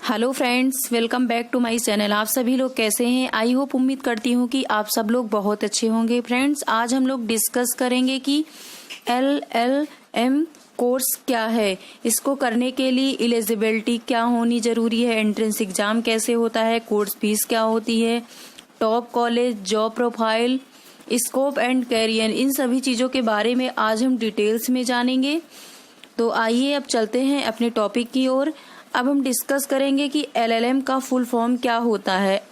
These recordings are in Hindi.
Hello friends, welcome back to my channel. आप सभी लोग कैसे हैं? आई होप, उम्मीद करती हूँ कि आप सब लोग बहुत अच्छे होंगे। फ्रेंड्स, आज हम लोग डिस्कस करेंगे कि LLM कोर्स क्या है, इसको करने के लिए एलिजिबिलिटी क्या होनी जरूरी है, एंट्रेंस एग्जाम कैसे होता है, कोर्स फीस क्या होती है, top college, job profile, scope and career, इन सभी चीज़ों के बारे में आज हम डिटेल्स में जानेंगे। तो आइए अब चलते हैं अपने टॉपिक की ओर। अब हम डिस्कस करेंगे कि LLM का फुल फॉर्म क्या होता है।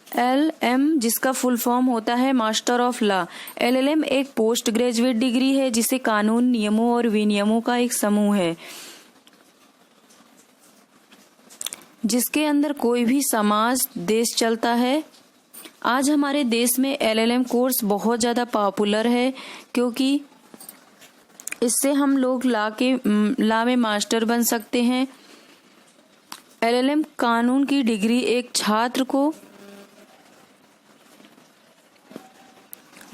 LLM जिसका फुल फॉर्म होता है मास्टर ऑफ लॉ। LLM एक पोस्ट ग्रेजुएट डिग्री है जिसे कानून, नियमों और विनियमों का एक समूह है जिसके अंदर कोई भी समाज, देश चलता है। आज हमारे देश में LLM कोर्स बहुत ज़्यादा पॉपुलर है क्योंकि इससे हम लोग लॉ में मास्टर बन सकते हैं। LLM कानून की डिग्री एक छात्र को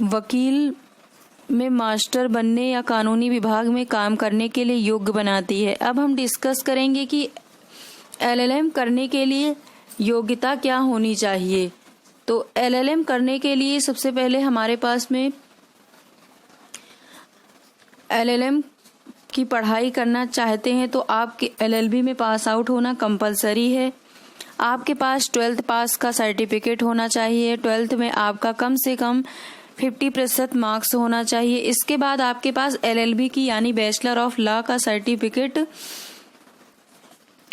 वकील में मास्टर बनने या कानूनी विभाग में काम करने के लिए योग्य बनाती है। अब हम डिस्कस करेंगे कि LLM करने के लिए योग्यता क्या होनी चाहिए। तो LLM करने के लिए सबसे पहले हमारे पास में LLM की पढ़ाई करना चाहते हैं तो आपके LLB में पास आउट होना कंपलसरी है। आपके पास 12th पास का सर्टिफिकेट होना चाहिए। 12th में आपका कम से कम 50% मार्क्स होना चाहिए। इसके बाद आपके पास LLB की यानी बैचलर ऑफ लॉ का सर्टिफिकेट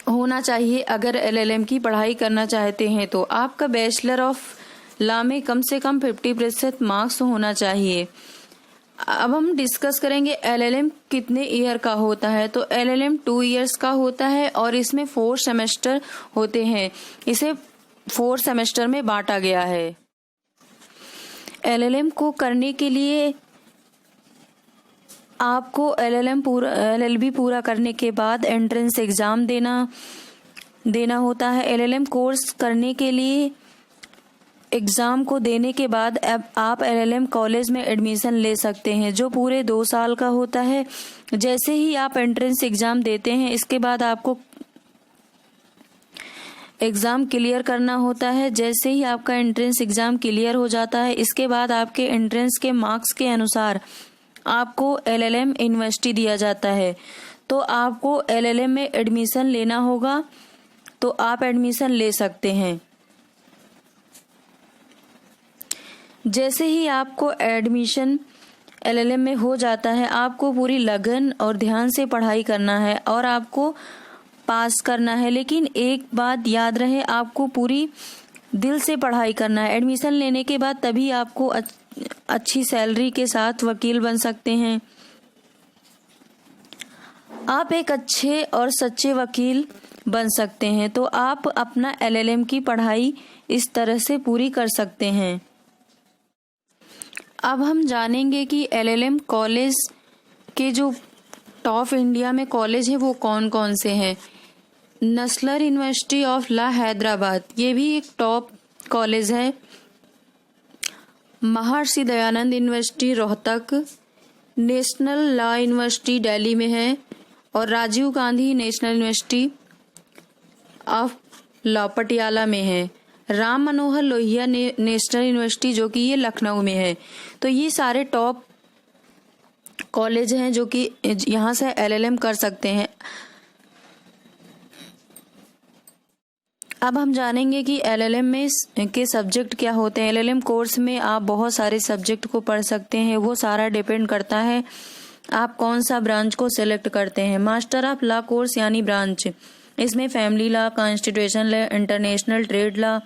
होना चाहिए। अगर LLM की पढ़ाई करना चाहते हैं तो आपका बैचलर ऑफ लॉ में कम से कम 50% मार्क्स होना चाहिए। अब हम डिस्कस करेंगे LLM कितने ईयर का होता है। तो LLM 2 इयर्स का होता है और इसमें 4 सेमेस्टर होते हैं। इसे 4 सेमेस्टर में बांटा गया है। LLM को करने के लिए आपको LLB पूरा करने के बाद एंट्रेंस एग्जाम देना होता है। LLM कोर्स करने के लिए एग्ज़ाम को देने के बाद अब आप LLM कॉलेज में एडमिशन ले सकते हैं जो पूरे 2 साल का होता है। जैसे ही आप एंट्रेंस एग्ज़ाम देते हैं इसके बाद आपको एग्ज़ाम क्लियर करना होता है। जैसे ही आपका एंट्रेंस एग्ज़ाम क्लियर हो जाता है इसके बाद आपके एंट्रेंस के मार्क्स के अनुसार आपको LLM यूनिवर्सिटी दिया जाता है। तो आपको LLM में एडमिशन लेना होगा तो आप एडमिशन ले सकते हैं। जैसे ही आपको एडमिशन LLM में हो जाता है आपको पूरी लगन और ध्यान से पढ़ाई करना है और आपको पास करना है। लेकिन एक बात याद रहे, आपको पूरी दिल से पढ़ाई करना है। एडमिशन लेने के बाद तभी आपको अच्छी सैलरी के साथ वकील बन सकते हैं। आप एक अच्छे और सच्चे वकील बन सकते हैं। तो आप अपना LLM की पढ़ाई इस तरह से पूरी कर सकते हैं। अब हम जानेंगे कि LLM कॉलेज के जो टॉप इंडिया में कॉलेज है वो कौन कौन से हैं। National university of law Hyderabad, ये भी एक टॉप कॉलेज है। Maharshi Dayanand university Rohtak, national law university Delhi में है और Rajiv Gandhi national university of law Patiala में है। राम मनोहर लोहिया नेशनल यूनिवर्सिटी जो कि ये लखनऊ में है। तो ये सारे टॉप कॉलेज हैं जो कि यहाँ से LLM कर सकते हैं। अब हम जानेंगे कि LLM में के सब्जेक्ट क्या होते हैं। LLM कोर्स में आप बहुत सारे सब्जेक्ट को पढ़ सकते हैं। वो सारा डिपेंड करता है आप कौन सा ब्रांच को सिलेक्ट करते हैं। मास्टर ऑफ लॉ कोर्स यानी ब्रांच, इसमें family law, constitution law, international trade law,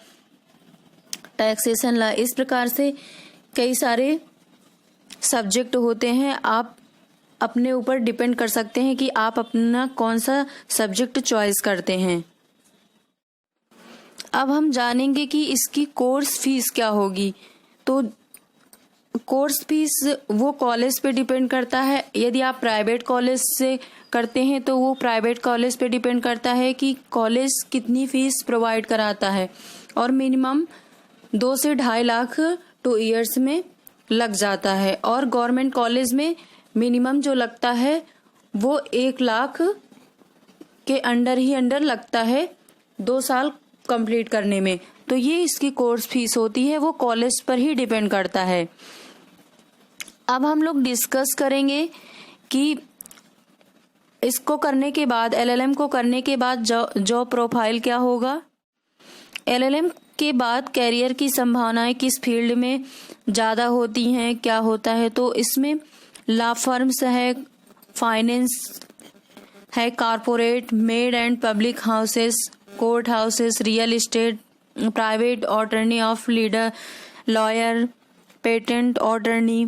taxation law, इस प्रकार से कई सारे सब्जेक्ट होते हैं। आप अपने ऊपर डिपेंड कर सकते हैं कि आप अपना कौन सा सब्जेक्ट चॉइस करते हैं। अब हम जानेंगे कि इसकी कोर्स फीस क्या होगी। तो कोर्स फीस वो कॉलेज पे डिपेंड करता है। यदि आप प्राइवेट कॉलेज से करते हैं तो वो प्राइवेट कॉलेज पे डिपेंड करता है कि कॉलेज कितनी फीस प्रोवाइड कराता है और मिनिमम 2 से 2.5 लाख 2 इयर्स में लग जाता है। और गवर्नमेंट कॉलेज में मिनिमम जो लगता है वो 1 लाख के अंडर लगता है 2 साल कंप्लीट करने में। तो ये इसकी कोर्स फीस होती है, वो कॉलेज पर ही डिपेंड करता है। अब हम लोग डिस्कस करेंगे कि इसको करने के बाद, एलएलएम को करने के बाद जॉब प्रोफाइल क्या होगा। एलएलएम के बाद कैरियर की संभावनाएं किस फील्ड में ज़्यादा होती हैं, क्या होता है, तो इसमें लॉ फर्म्स है, फाइनेंस है, corporate, made and public houses, court houses, real estate, private attorney of leader, lawyer, patent attorney,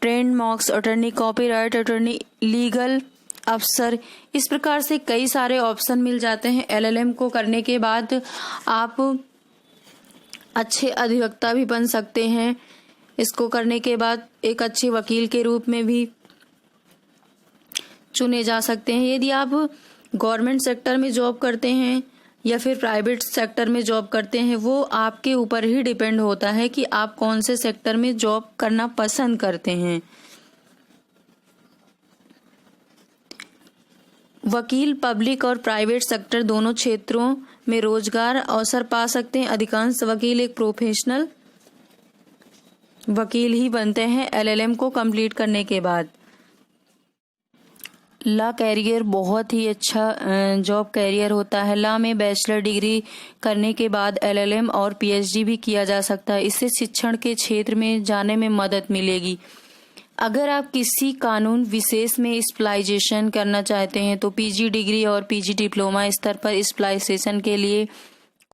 trade marks attorney, copyright attorney, legal अफसर। इस प्रकार से कई सारे ऑप्शन मिल जाते हैं। एलएलएम को करने के बाद आप अच्छे अधिवक्ता भी बन सकते हैं। इसको करने के बाद एक अच्छे वकील के रूप में भी चुने जा सकते हैं। यदि आप गवर्नमेंट सेक्टर में जॉब करते हैं या फिर प्राइवेट सेक्टर में जॉब करते हैं, वो आपके ऊपर ही डिपेंड होता है कि आप कौन से सेक्टर में जॉब करना पसंद करते हैं। वकील पब्लिक और प्राइवेट सेक्टर दोनों क्षेत्रों में रोजगार अवसर पा सकते हैं। अधिकांश वकील एक प्रोफेशनल वकील ही बनते हैं एलएलएम को कंप्लीट करने के बाद। लॉ कैरियर बहुत ही अच्छा जॉब कैरियर होता है। लॉ में बैचलर डिग्री करने के बाद एलएलएम और पीएचडी भी किया जा सकता है। इससे शिक्षण के क्षेत्र में जाने में मदद मिलेगी। अगर आप किसी कानून विशेष में स्पेशलाइजेशन करना चाहते हैं तो पीजी डिग्री और पीजी डिप्लोमा स्तर पर स्पेशलाइजेशन के लिए